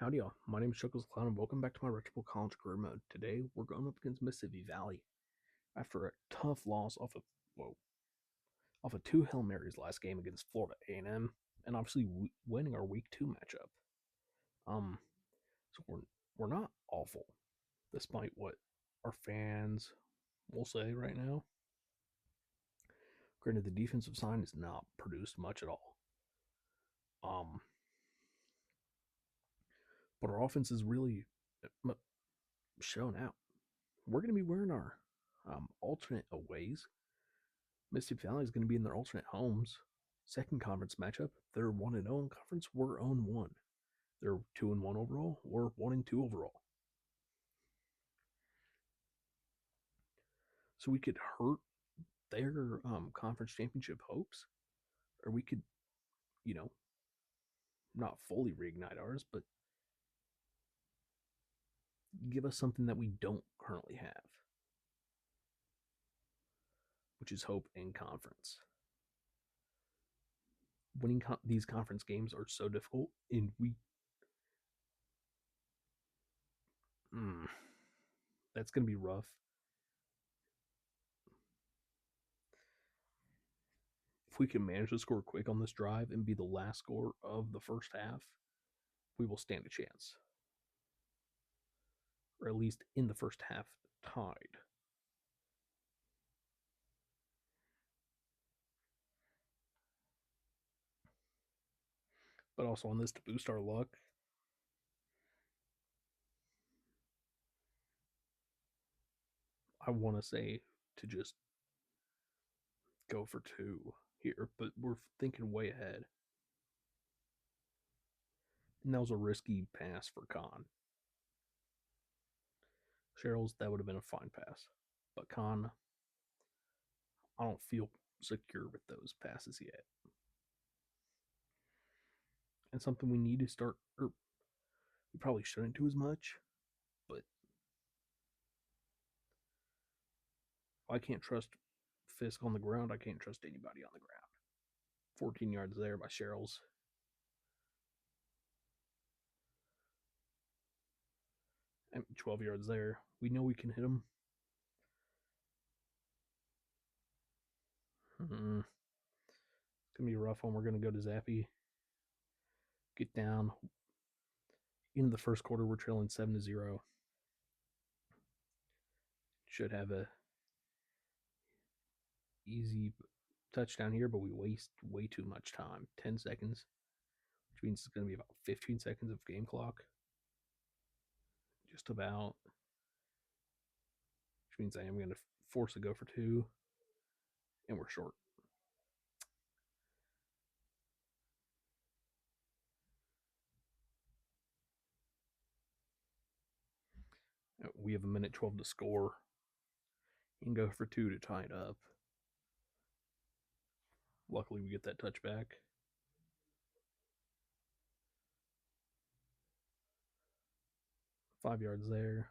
Howdy y'all, my name is ChucklesTC and welcome back to my Retro College Career Mode. Today we're going up against Mississippi Valley after a tough loss off of two Hail Marys last game against Florida A&M, and obviously winning our Week 2 matchup. So we're not awful, despite what our fans will say right now. Granted, the defensive side has not produced much at all. But our offense is really shown out. We're going to be wearing our alternate aways. Mississippi Valley is going to be in their alternate homes. Second conference matchup. They're 1-0 in conference. We're 0-1. They're 2-1 overall. We're 1-2 overall. So we could hurt their conference championship hopes, or we could, not fully reignite ours, but give us something that we don't currently have, which is hope in conference. Winning these conference games are so difficult, and that's going to be rough. If we can manage to score quick on this drive and be the last score of the first half, we will stand a chance. Or at least in the first half, tied. But also on this to boost our luck, I want to say to just go for 2 here, but we're thinking way ahead. And that was a risky pass for Khan. Cheryl's, that would have been a fine pass. But Khan, I don't feel secure with those passes yet. And something we need to start, or we probably shouldn't do as much, but I can't trust Fisk on the ground. I can't trust anybody on the ground. 14 yards there by Cheryl's. And 12 yards there. We know we can hit them. It's going to be a rough one. We're going to go to Zappy. Get down. In the first quarter, we're trailing 7-0. Should have a easy touchdown here, but we waste way too much time. 10 seconds, which means it's going to be about 15 seconds of game clock. Just about. Which means I am going to force a go for 2, and we're short. We have a minute 12 to score. You can go for 2 to tie it up. Luckily, we get that touchback. Five yards there.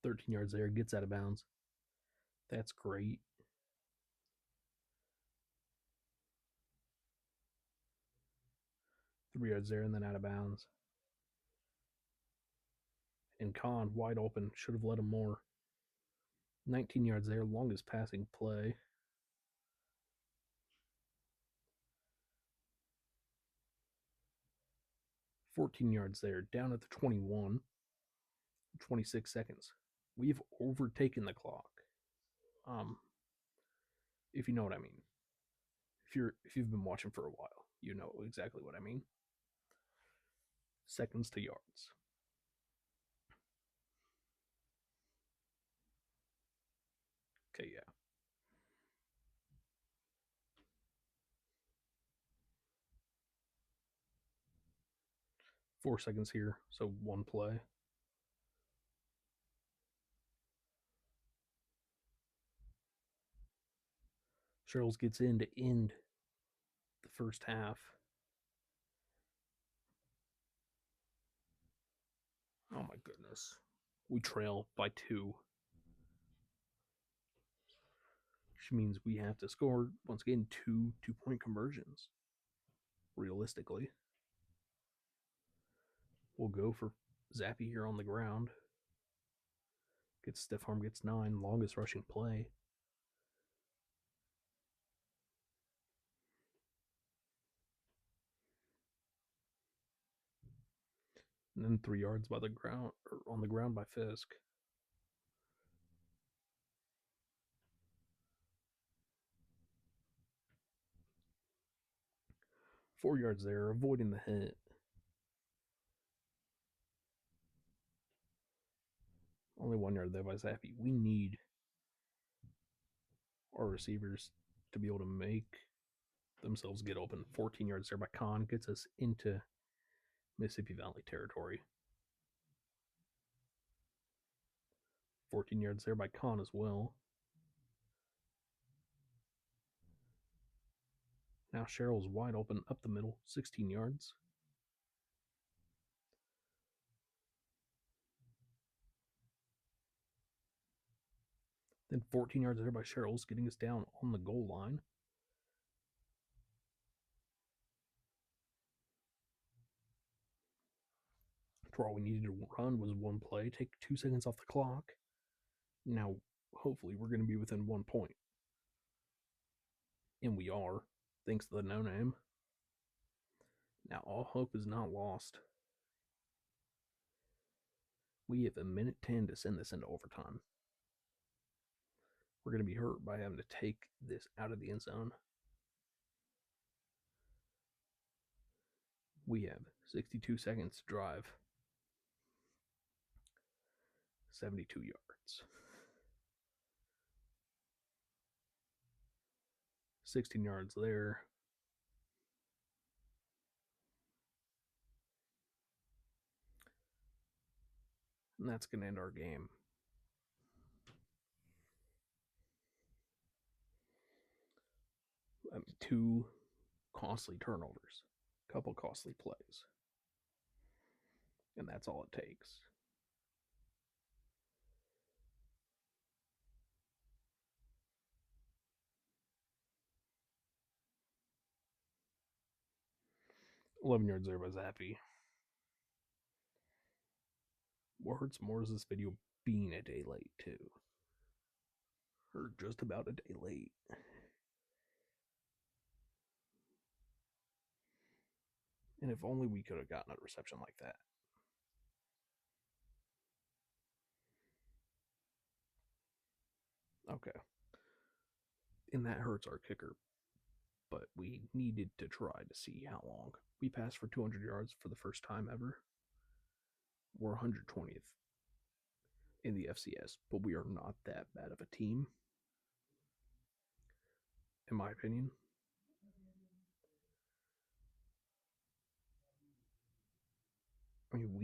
$13 yards there. Gets out of bounds. That's great. Three yards there and then out of bounds. And Khan, wide open, should have let him more. 19 yards there, longest passing play. $14 yards there, down at the 21. 26 seconds. We've overtaken the clock. If you know what I mean. If you've been watching for a while, you know exactly what I mean. Seconds to yards. Okay, yeah. Four seconds here, so one play. Cheryl's gets in to end the first half. Oh my goodness. We trail by 2. which means we have to score, once again, two 2-point conversions. Realistically, we'll go for Zappy here on the ground. Gets stiff arm, gets 9, longest rushing play. And then 3 yards by the ground, or on the ground by Fisk. Four yards there, avoiding the hit. Only 1 yard there by Zappy. We need our receivers to be able to make themselves get open. 14 yards there by Khan gets us into Mississippi Valley territory. 14 yards there by Khan as well. Now Cheryl's wide open up the middle, 16 yards. Then 14 yards there by Cheryl's, getting us down on the goal line. For all we needed to run was one play, take 2 seconds off the clock. Now, hopefully, we're going to be within 1 point. And we are, thanks to the no-name. Now, all hope is not lost. We have a minute 10 to send this into overtime. We're going to be hurt by having to take this out of the end zone. We have 62 seconds to drive. 72 yards. 16 yards there. And that's going to end our game. Two costly turnovers, a couple costly plays. And that's all it takes. $11 yards there by Zappy. What hurts more is this video being a day late, too. Or just about a day late. And if only we could have gotten a reception like that. Okay. And that hurts our kicker. But we needed to try to see how long. We passed for 200 yards for the first time ever. We're 120th in the FCS, but we are not that bad of a team, in my opinion. I mean,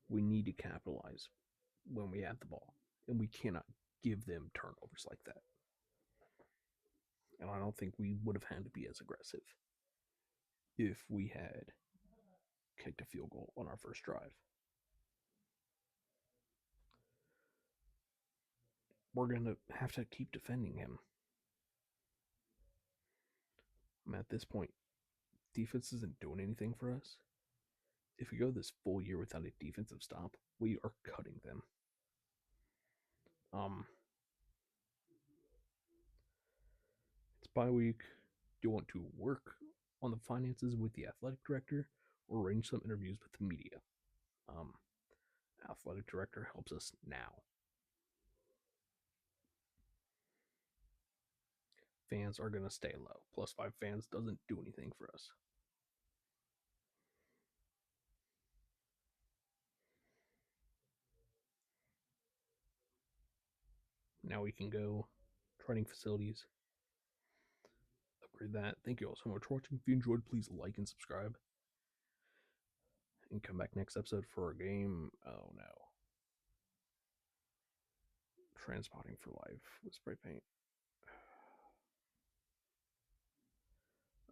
we need to capitalize when we have the ball, and we cannot give them turnovers like that. And I don't think we would have had to be as aggressive if we had kicked a field goal on our first drive. We're going to have to keep defending him. At this point, defense isn't doing anything for us. If we go this full year without a defensive stop, we are cutting them. It's bye week. Do you want to work on the finances with the athletic director or arrange some interviews with the media? Athletic director helps us now. Fans are going to stay low. +5 fans doesn't do anything for us. Now we can go training facilities. Upgrade that. Thank you all so much for watching. If you enjoyed, please like and subscribe. And come back next episode for a game. Oh no. Transpotting for life with spray paint.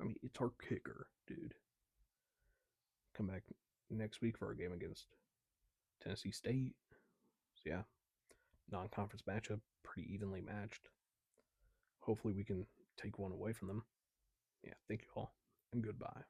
I mean, it's our kicker, dude. Come back next week for our game against Tennessee State. yeah, non-conference matchup, pretty evenly matched. Hopefully, we can take one away from them. Yeah, thank you all, and goodbye.